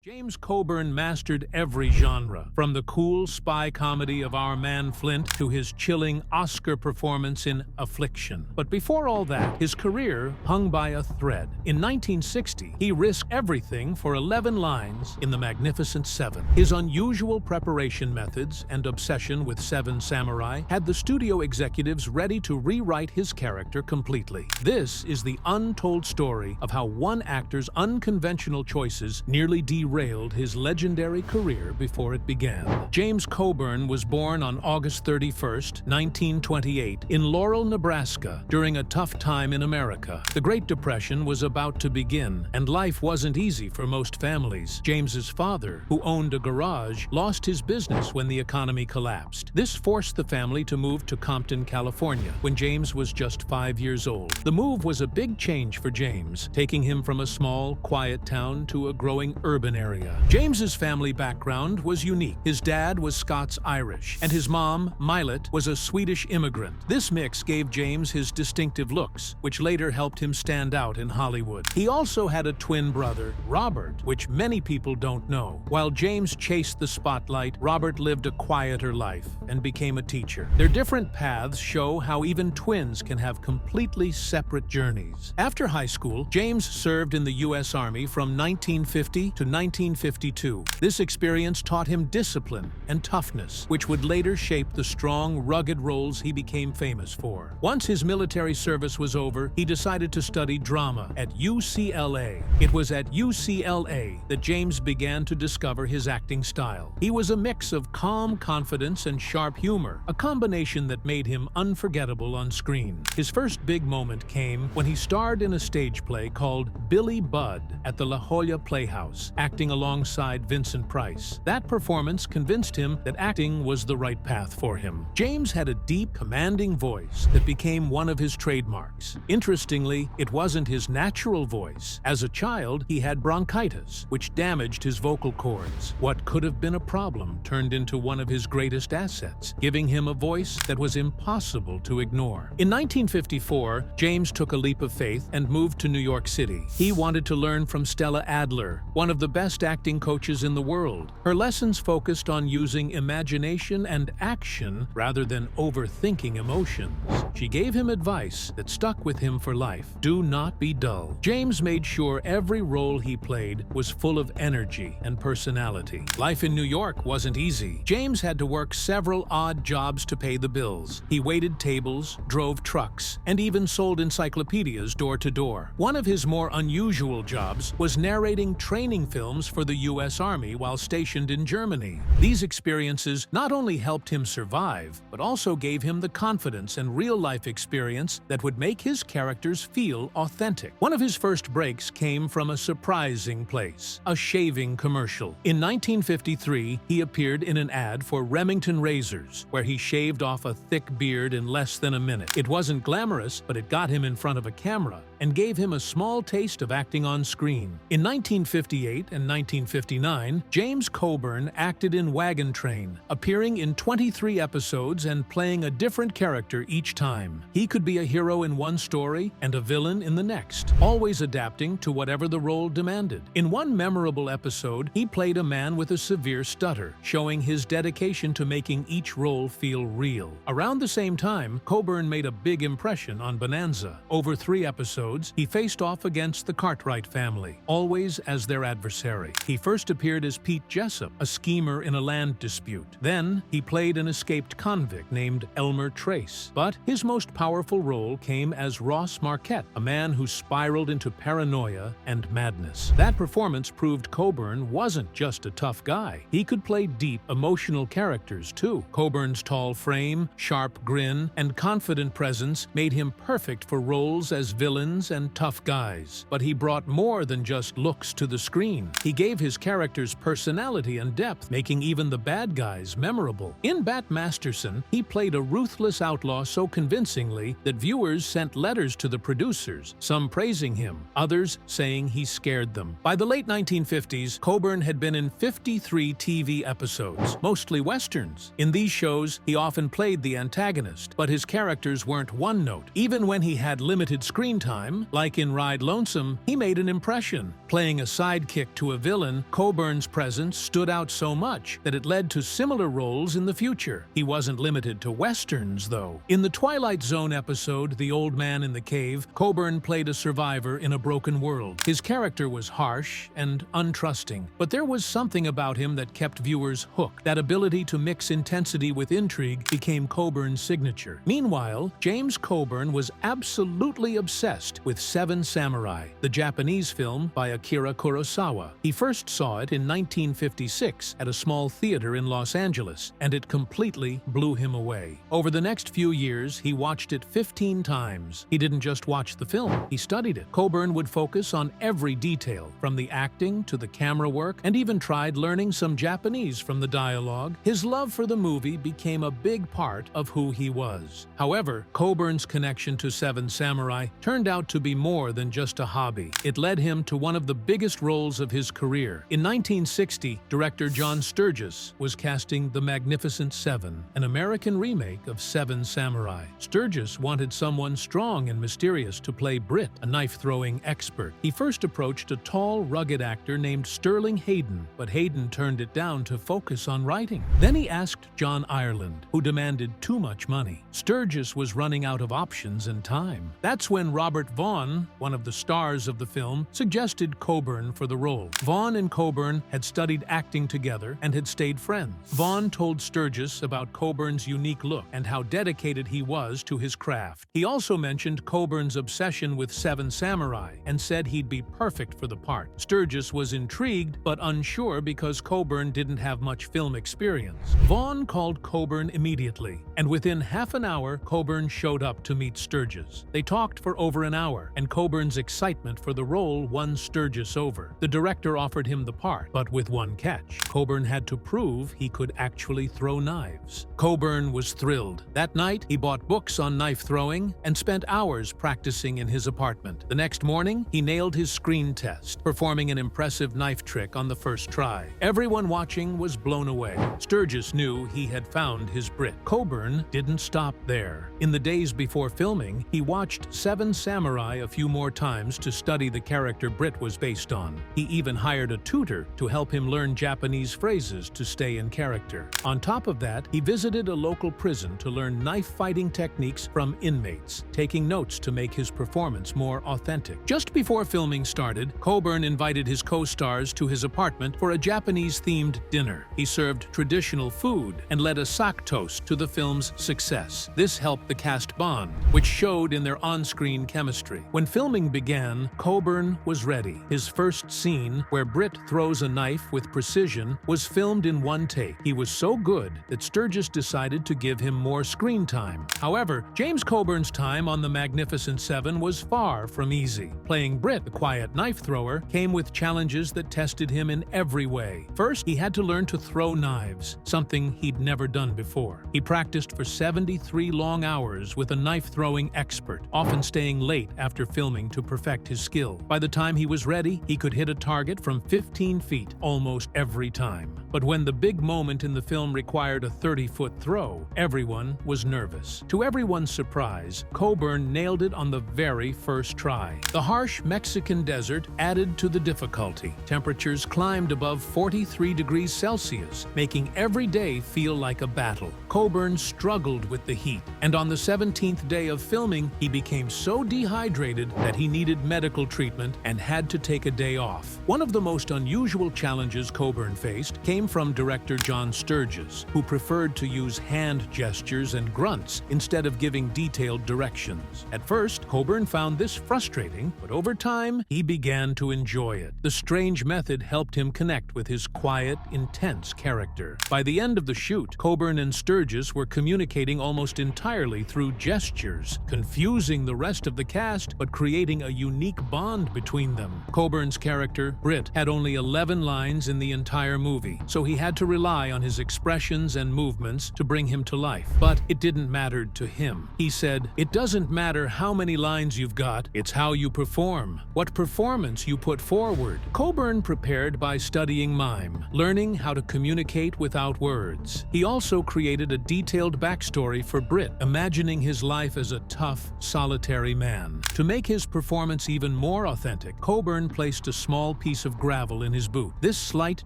James Coburn mastered every genre, from the cool spy comedy of Our Man Flint to his chilling Oscar performance in Affliction. But before all that, his career hung by a thread. In 1960, he risked everything for 11 lines in The Magnificent Seven. His unusual preparation methods and obsession with Seven Samurai had the studio executives ready to rewrite his character completely. This is the untold story of how one actor's unconventional choices nearly derailed his legendary career before it began. James Coburn was born on August 31, 1928, in Laurel, Nebraska, during a tough time in America. The Great Depression was about to begin, and life wasn't easy for most families. James's father, who owned a garage, lost his business when the economy collapsed. This forced the family to move to Compton, California, when James was just 5 years old. The move was a big change for James, taking him from a small, quiet town to a growing urban area. James's family background was unique. His dad was Scots-Irish, and his mom, Milet, was a Swedish immigrant. This mix gave James his distinctive looks, which later helped him stand out in Hollywood. He also had a twin brother, Robert, which many people don't know. While James chased the spotlight, Robert lived a quieter life and became a teacher. Their different paths show how even twins can have completely separate journeys. After high school, James served in the U.S. Army from 1950 to 1952. This experience taught him discipline and toughness, which would later shape the strong, rugged roles he became famous for. Once his military service was over, he decided to study drama at UCLA. It was at UCLA that James began to discover his acting style. He was a mix of calm confidence and sharp humor, a combination that made him unforgettable on screen. His first big moment came when he starred in a stage play called Billy Budd at the La Jolla Playhouse, acting alongside Vincent Price. That performance convinced him that acting was the right path for him. James had a deep, commanding voice that became one of his trademarks. Interestingly, it wasn't his natural voice. As a child, he had bronchitis, which damaged his vocal cords. What could have been a problem turned into one of his greatest assets, giving him a voice that was impossible to ignore. In 1954, James took a leap of faith and moved to New York City. He wanted to learn from Stella Adler, one of the best acting coaches in the world. Her lessons focused on using imagination and action rather than overthinking emotions. She gave him advice that stuck with him for life. Do not be dull. James made sure every role he played was full of energy and personality. Life in New York wasn't easy. James had to work several odd jobs to pay the bills. He waited tables, drove trucks, and even sold encyclopedias door to door. One of his more unusual jobs was narrating training films for the U.S. Army while stationed in Germany. These experiences not only helped him survive, but also gave him the confidence and real-life experience that would make his characters feel authentic. One of his first breaks came from a surprising place, a shaving commercial. In 1953, he appeared in an ad for Remington razors, where he shaved off a thick beard in less than a minute. It wasn't glamorous, but it got him in front of a camera and gave him a small taste of acting on screen. In 1958 and 1959, James Coburn acted in Wagon Train, appearing in 23 episodes and playing a different character each time. He could be a hero in one story and a villain in the next, always adapting to whatever the role demanded. In one memorable episode, he played a man with a severe stutter, showing his dedication to making each role feel real. Around the same time, Coburn made a big impression on Bonanza. Over 3 episodes, he faced off against the Cartwright family, always as their adversary. He first appeared as Pete Jessup, a schemer in a land dispute. Then, he played an escaped convict named Elmer Trace. But his most powerful role came as Ross Marquette, a man who spiraled into paranoia and madness. That performance proved Coburn wasn't just a tough guy. He could play deep, emotional characters, too. Coburn's tall frame, sharp grin, and confident presence made him perfect for roles as villains and tough guys. But he brought more than just looks to the screen. He gave his characters personality and depth, making even the bad guys memorable. In Bat Masterson, he played a ruthless outlaw so convincingly that viewers sent letters to the producers, some praising him, others saying he scared them. By the late 1950s, Coburn had been in 53 TV episodes, mostly westerns. In these shows, he often played the antagonist, but his characters weren't one note. Even when he had limited screen time, time, like in Ride Lonesome, he made an impression. Playing a sidekick to a villain, Coburn's presence stood out so much that it led to similar roles in the future. He wasn't limited to westerns, though. In the Twilight Zone episode, The Old Man in the Cave, Coburn played a survivor in a broken world. His character was harsh and untrusting, but there was something about him that kept viewers hooked. That ability to mix intensity with intrigue became Coburn's signature. Meanwhile, James Coburn was absolutely obsessed with Seven Samurai, the Japanese film by Akira Kurosawa. He first saw it in 1956 at a small theater in Los Angeles, and it completely blew him away. Over the next few years, he watched it 15 times. He didn't just watch the film, he studied it. Coburn would focus on every detail, from the acting to the camera work, and even tried learning some Japanese from the dialogue. His love for the movie became a big part of who he was. However, Coburn's connection to Seven Samurai turned out to be more than just a hobby. It led him to one of the biggest roles of his career. In 1960, director John Sturges was casting The Magnificent Seven, an American remake of Seven Samurai. Sturges wanted someone strong and mysterious to play Britt, a knife-throwing expert. He first approached a tall, rugged actor named Sterling Hayden, but Hayden turned it down to focus on writing. Then he asked John Ireland, who demanded too much money. Sturges was running out of options and time. That's when Robert Vaughn, one of the stars of the film, suggested Coburn for the role. Vaughn and Coburn had studied acting together and had stayed friends. Vaughn told Sturges about Coburn's unique look and how dedicated he was to his craft. He also mentioned Coburn's obsession with Seven Samurai and said he'd be perfect for the part. Sturges was intrigued but unsure because Coburn didn't have much film experience. Vaughn called Coburn immediately, and within half an hour, Coburn showed up to meet Sturges. They talked for over an hour, and Coburn's excitement for the role won Sturges over. The director offered him the part, but with one catch. Coburn had to prove he could actually throw knives. Coburn was thrilled. That night, he bought books on knife throwing and spent hours practicing in his apartment. The next morning, he nailed his screen test, performing an impressive knife trick on the first try. Everyone watching was blown away. Sturges knew he had found his Brit. Coburn didn't stop there. In the days before filming, he watched Seven Samurai a few more times to study the character Brit was based on. He even hired a tutor to help him learn Japanese phrases to stay in character. On top of that, he visited a local prison to learn knife-fighting techniques from inmates, taking notes to make his performance more authentic. Just before filming started, Coburn invited his co-stars to his apartment for a Japanese-themed dinner. He served traditional food and led a sack toast to the film's success. This helped the cast bond, which showed in their on-screen chemistry. When filming began, Coburn was ready. His first scene, where Britt throws a knife with precision, was filmed in one take. He was so good that Sturges decided to give him more screen time. However, James Coburn's time on The Magnificent Seven was far from easy. Playing Britt, the quiet knife thrower, came with challenges that tested him in every way. First, he had to learn to throw knives, something he'd never done before. He practiced for 73 long hours with a knife-throwing expert, often staying late after filming to perfect his skill. By the time he was ready, he could hit a target from 15 feet almost every time. But when the big moment in the film required a 30-foot throw, everyone was nervous. To everyone's surprise, Coburn nailed it on the very first try. The harsh Mexican desert added to the difficulty. Temperatures climbed above 43 degrees Celsius, making every day feel like a battle. Coburn struggled with the heat, and on the 17th day of filming, he became so dehydrated that he needed medical treatment and had to take a day off. One of the most unusual challenges Coburn faced came from director John Sturges, who preferred to use hand gestures and grunts instead of giving detailed directions. At first, Coburn found this frustrating, but over time, he began to enjoy it. The strange method helped him connect with his quiet, intense character. By the end of the shoot, Coburn and Sturges were communicating almost entirely through gestures, confusing the rest of the cast but creating a unique bond between them. Coburn's character, Britt, had only 11 lines in the entire movie, so he had to rely on his expressions and movements to bring him to life. But it didn't matter to him. He said, "It doesn't matter how many lines you've got, it's how you perform, what performance you put forward." Coburn prepared by studying mime, learning how to communicate without words. He also created a detailed backstory for Britt, imagining his life as a tough, solitary man. Man. To make his performance even more authentic, Coburn placed a small piece of gravel in his boot. This slight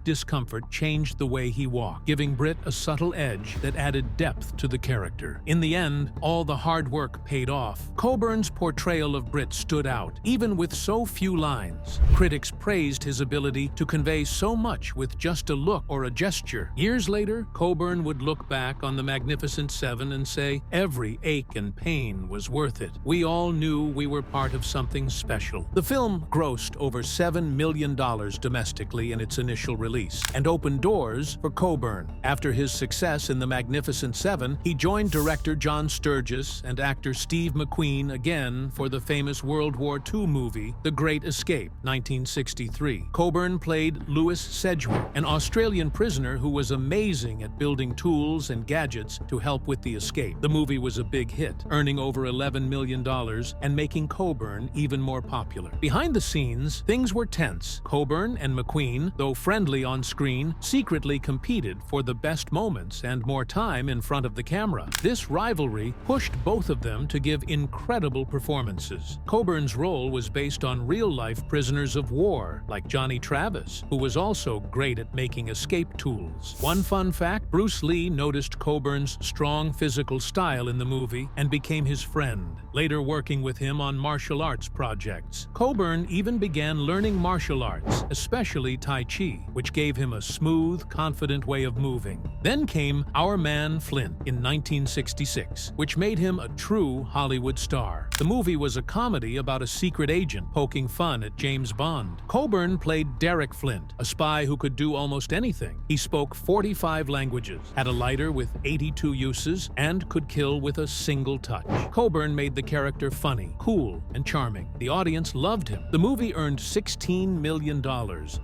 discomfort changed the way he walked, giving Britt a subtle edge that added depth to the character. In the end, all the hard work paid off. Coburn's portrayal of Britt stood out, even with so few lines. Critics praised his ability to convey so much with just a look or a gesture. Years later, Coburn would look back on the Magnificent Seven and say, "Every ache and pain was worth it. We all knew we were part of something special." The film grossed over $7 million domestically in its initial release and opened doors for Coburn. After his success in The Magnificent Seven, he joined director John Sturges and actor Steve McQueen again for the famous World War II movie The Great Escape, 1963. Coburn played Louis Sedgwick, an Australian prisoner who was amazing at building tools and gadgets to help with the escape. The movie was a big hit, earning over $11 million and making Coburn even more popular. Behind the scenes, things were tense. Coburn and McQueen, though friendly on screen, secretly competed for the best moments and more time in front of the camera. This rivalry pushed both of them to give incredible performances. Coburn's role was based on real-life prisoners of war, like Johnny Travis, who was also great at making escape tools. One fun fact, Bruce Lee noticed Coburn's strong physical style in the movie and became his friend, later working with him on martial arts projects. Coburn even began learning martial arts, especially Tai Chi, which gave him a smooth, confident way of moving. Then came Our Man Flint in 1966, which made him a true Hollywood star. The movie was a comedy about a secret agent poking fun at James Bond. Coburn played Derek Flint, a spy who could do almost anything. He spoke 45 languages, had a lighter with 82 uses, and could kill with a single touch. Coburn made the character funny, cool, and charming. The audience loved him. The movie earned $16 million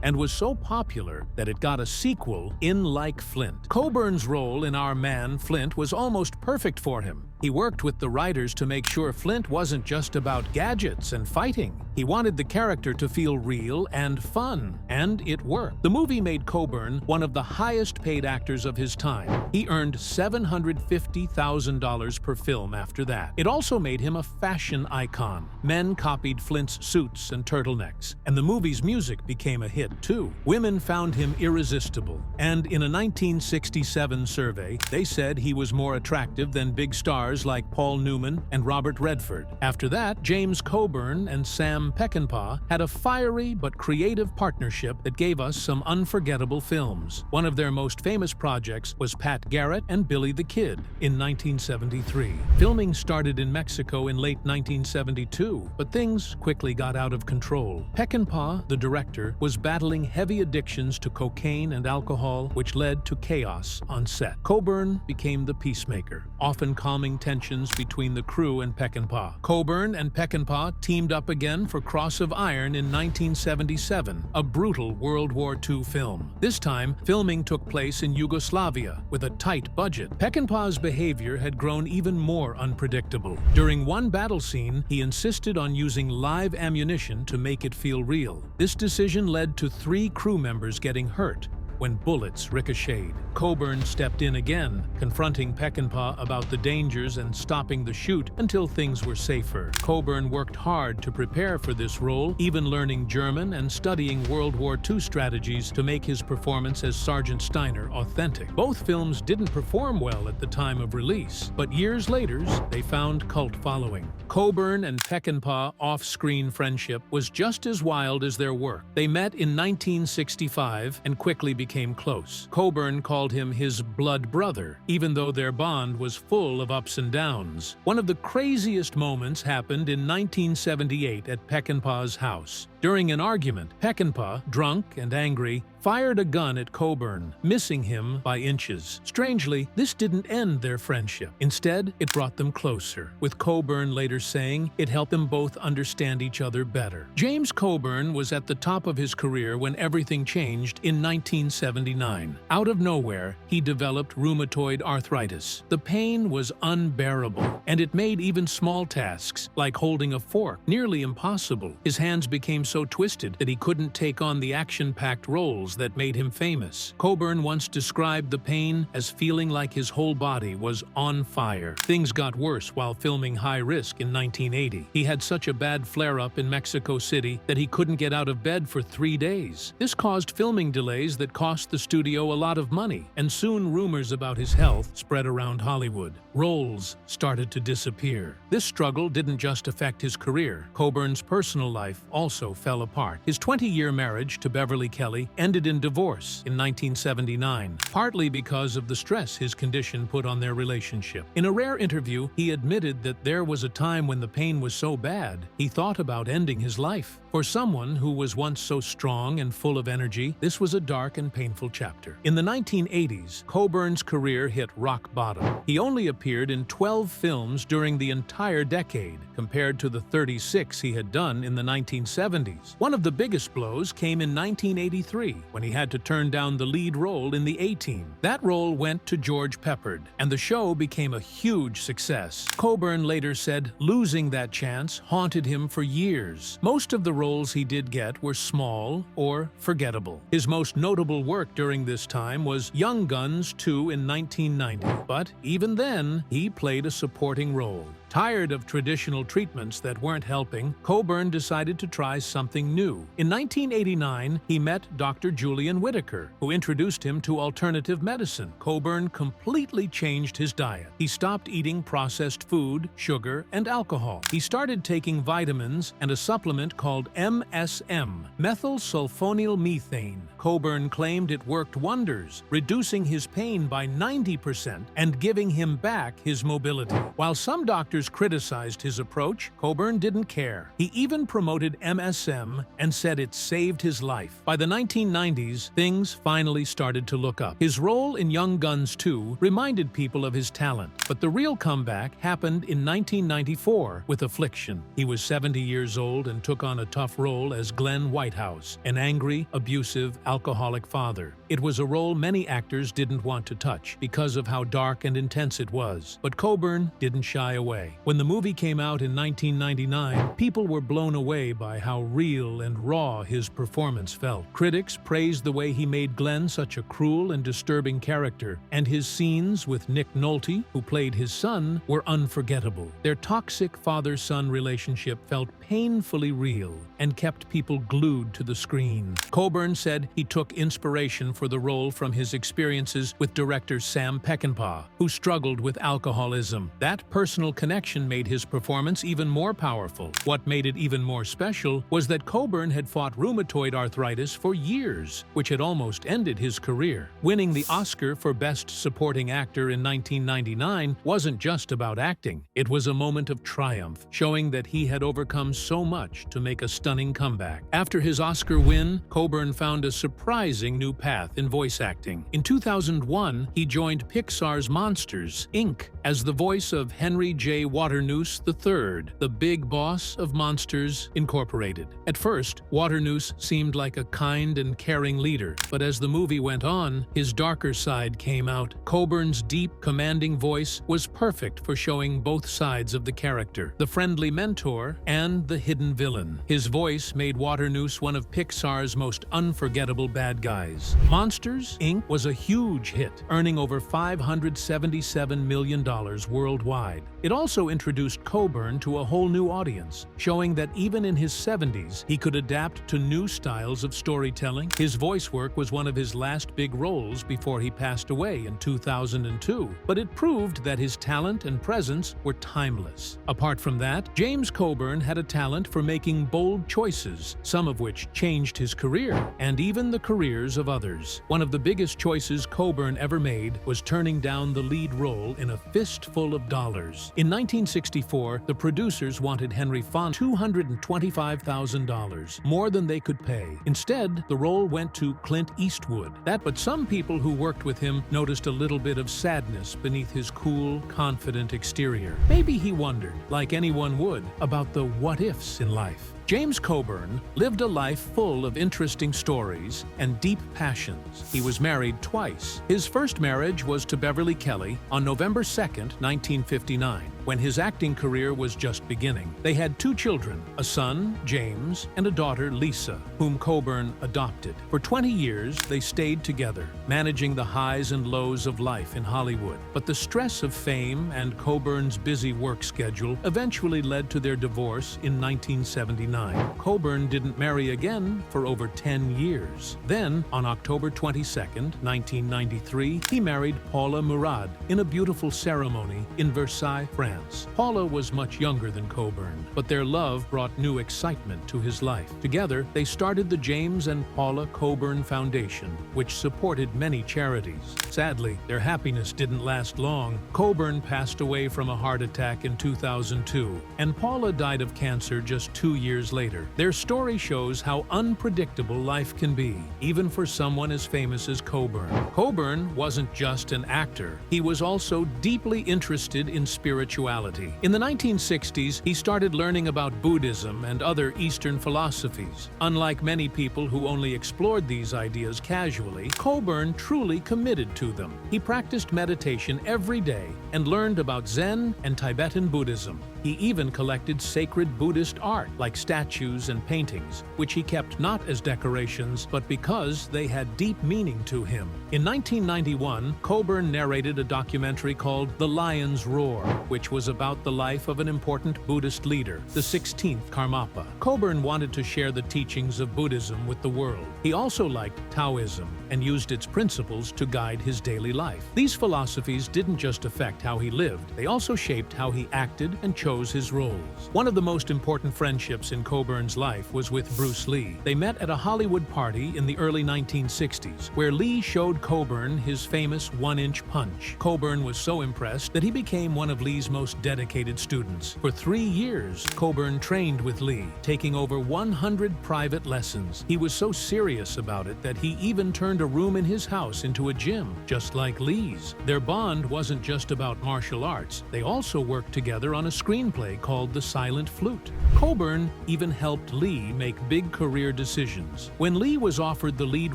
and was so popular that it got a sequel, In Like Flint. Coburn's role in Our Man Flint was almost perfect for him. He worked with the writers to make sure Flint wasn't just about gadgets and fighting. He wanted the character to feel real and fun, and it worked. The movie made Coburn one of the highest-paid actors of his time. He earned $750,000 per film after that. It also made him a fashion icon. Men copied Flint's suits and turtlenecks, and the movie's music became a hit too. Women found him irresistible, and in a 1967 survey, they said he was more attractive than big stars like Paul Newman and Robert Redford. After that, James Coburn and Sam Peckinpah had a fiery but creative partnership that gave us some unforgettable films. One of their most famous projects was Pat Garrett and Billy the Kid in 1973. Filming started in Mexico in late 1972, but things quickly got out of control. Peckinpah, the director, was battling heavy addictions to cocaine and alcohol, which led to chaos on set. Coburn became the peacemaker, often calming tensions between the crew and Peckinpah. Coburn and Peckinpah teamed up again for Cross of Iron in 1977, a brutal World War II film. This time, filming took place in Yugoslavia with a tight budget. Peckinpah's behavior had grown even more unpredictable. During one battle scene, he insisted on using live ammunition to make it feel real. This decision led to 3 crew members getting hurt when bullets ricocheted. Coburn stepped in again, confronting Peckinpah about the dangers and stopping the shoot until things were safer. Coburn worked hard to prepare for this role, even learning German and studying World War II strategies to make his performance as Sergeant Steiner authentic. Both films didn't perform well at the time of release, but years later, they found cult following. Coburn and Peckinpah off-screen friendship was just as wild as their work. They met in 1965 and quickly became close. Coburn called him his blood brother, even though their bond was full of ups and downs. One of the craziest moments happened in 1978 at Peckinpah's house. During an argument, Peckinpah, drunk and angry, fired a gun at Coburn, missing him by inches. Strangely, this didn't end their friendship. Instead, it brought them closer, with Coburn later saying it helped them both understand each other better. James Coburn was at the top of his career when everything changed in 1979. Out of nowhere, he developed rheumatoid arthritis. The pain was unbearable, and it made even small tasks, like holding a fork, nearly impossible. His hands became so twisted that he couldn't take on the action-packed roles that made him famous. Coburn once described the pain as feeling like his whole body was on fire. Things got worse while filming High Risk in 1980. He had such a bad flare-up in Mexico City that he couldn't get out of bed for 3 days. This caused filming delays that cost the studio a lot of money, and soon rumors about his health spread around Hollywood. Roles started to disappear. This struggle didn't just affect his career. Coburn's personal life also fell apart. His 20-year marriage to Beverly Kelly ended in divorce in 1979, partly because of the stress his condition put on their relationship. In a rare interview, he admitted that there was a time when the pain was so bad, he thought about ending his life. For someone who was once so strong and full of energy, this was a dark and painful chapter. In the 1980s, Coburn's career hit rock bottom. He only appeared in 12 films during the entire decade, compared to the 36 he had done in the 1970s. One of the biggest blows came in 1983, when he had to turn down the lead role in the A-Team. That role went to George Peppard, and the show became a huge success. Coburn later said losing that chance haunted him for years. Most of the roles he did get were small or forgettable. His most notable work during this time was Young Guns 2 in 1990, but even then, he played a supporting role. Tired of traditional treatments that weren't helping, Coburn decided to try something new. In 1989, he met Dr. Julian Whitaker, who introduced him to alternative medicine. Coburn completely changed his diet. He stopped eating processed food, sugar, and alcohol. He started taking vitamins and a supplement called MSM, methylsulfonyl methane. Coburn claimed it worked wonders, reducing his pain by 90% and giving him back his mobility. While some doctors criticized his approach, Coburn didn't care. He even promoted MSM and said it saved his life. By the 1990s, things finally started to look up. His role in Young Guns 2 reminded people of his talent, but the real comeback happened in 1994 with Affliction. He was 70 years old and took on a tough role as Glenn Whitehouse, an angry, abusive, alcoholic father. It was a role many actors didn't want to touch because of how dark and intense it was, but Coburn didn't shy away. When the movie came out in 1999, people were blown away by how real and raw his performance felt. Critics praised the way he made Glenn such a cruel and disturbing character, and his scenes with Nick Nolte, who played his son, were unforgettable. Their toxic father-son relationship felt painfully real and kept people glued to the screen. Coburn said he took inspiration for the role from his experiences with director Sam Peckinpah, who struggled with alcoholism. That personal connection made his performance even more powerful. What made it even more special was that Coburn had fought rheumatoid arthritis for years, which had almost ended his career. Winning the Oscar for Best Supporting Actor in 1999 wasn't just about acting. It was a moment of triumph, showing that he had overcome so much to make a stunning comeback. After his Oscar win, Coburn found a surprising new path in voice acting. In 2001, he joined Pixar's Monsters, Inc. as the voice of Henry J. Waternoose III, the big boss of Monsters, Incorporated. At first, Waternoose seemed like a kind and caring leader, but as the movie went on, his darker side came out. Coburn's deep, commanding voice was perfect for showing both sides of the character, the friendly mentor and the hidden villain. His voice made Waternoose one of Pixar's most unforgettable bad guys. Monsters, Inc. was a huge hit, earning over $577 million worldwide. It also introduced Coburn to a whole new audience, showing that even in his 70s, he could adapt to new styles of storytelling. His voice work was one of his last big roles before he passed away in 2002, but it proved that his talent and presence were timeless. Apart from that, James Coburn had a talent for making bold choices, some of which changed his career, and even the careers of others. One of the biggest choices Coburn ever made was turning down the lead role in A Fistful of Dollars. In 1964, the producers wanted Henry Fonda $225,000, more than they could pay. Instead, the role went to Clint Eastwood. But some people who worked with him noticed a little bit of sadness beneath his cool, confident exterior. Maybe he wondered, like anyone would, about the what-ifs in life. James Coburn lived a life full of interesting stories and deep passions. He was married twice. His first marriage was to Beverly Kelly on November 2nd, 1959, when his acting career was just beginning. They had 2 children, a son, James, and a daughter, Lisa, whom Coburn adopted. For 20 years, they stayed together, managing the highs and lows of life in Hollywood. But the stress of fame and Coburn's busy work schedule eventually led to their divorce in 1979. Coburn didn't marry again for over 10 years. Then, on October 22nd, 1993, he married Paula Murad in a beautiful ceremony in Versailles, France. Paula was much younger than Coburn, but their love brought new excitement to his life. Together, they started the James and Paula Coburn Foundation, which supported many charities. Sadly, their happiness didn't last long. Coburn passed away from a heart attack in 2002, and Paula died of cancer just 2 years later. Their story shows how unpredictable life can be, even for someone as famous as Coburn. Coburn wasn't just an actor. He was also deeply interested in spirituality. In the 1960s, he started learning about Buddhism and other Eastern philosophies. Unlike many people who only explored these ideas casually, Coburn truly committed to them. He practiced meditation every day and learned about Zen and Tibetan Buddhism. He even collected sacred Buddhist art, like statues and paintings, which he kept not as decorations, but because they had deep meaning to him. In 1991, Coburn narrated a documentary called The Lion's Roar, which was about the life of an important Buddhist leader, the 16th Karmapa. Coburn wanted to share the teachings of Buddhism with the world. He also liked Taoism and used its principles to guide his daily life. These philosophies didn't just affect how he lived, they also shaped how he acted and chose his roles. One of the most important friendships in Coburn's life was with Bruce Lee. They met at a Hollywood party in the early 1960s, where Lee showed Coburn his famous 1-inch punch. Coburn was so impressed that he became one of Lee's most dedicated students. For 3 years, Coburn trained with Lee, taking over 100 private lessons. He was so serious about it that he even turned a room in his house into a gym, just like Lee's. Their bond wasn't just about martial arts. They also worked together on a screenplay called The Silent Flute. Coburn even helped Lee make big career decisions. When Lee was offered the lead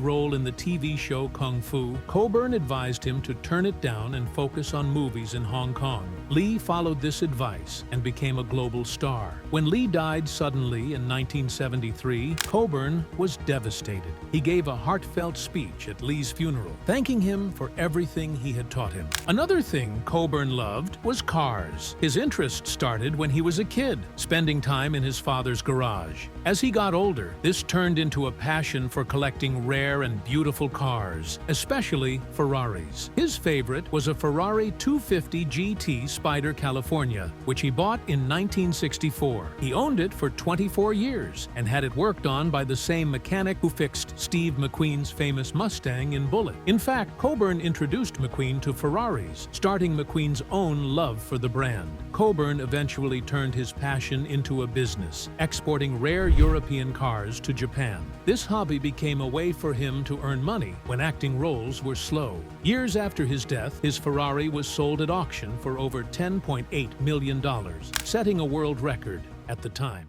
role in the TV show Kung Fu, Coburn advised him to turn it down and focus on movies in Hong Kong. Lee followed this advice and became a global star. When Lee died suddenly in 1973, Coburn was devastated. He gave a heartfelt speech at Lee's funeral, thanking him for everything he had taught him. Another thing Coburn loved was cars. His interest started when he was a kid, spending time in his father's garage. As he got older, this turned into a passion for collecting rare and beautiful cars, especially Ferraris. His favorite was a Ferrari 250 GT Spider California, which he bought in 1964. He owned it for 24 years and had it worked on by the same mechanic who fixed Steve McQueen's famous Mustang in Bullitt. In fact, Coburn introduced McQueen to Ferraris, starting McQueen's own love for the brand. Coburn eventually turned his passion into a business, exporting rare European cars to Japan. This hobby became a way for him to earn money when acting roles were slow. Years after his death, his Ferrari was sold at auction for over $10.8 million, setting a world record at the time.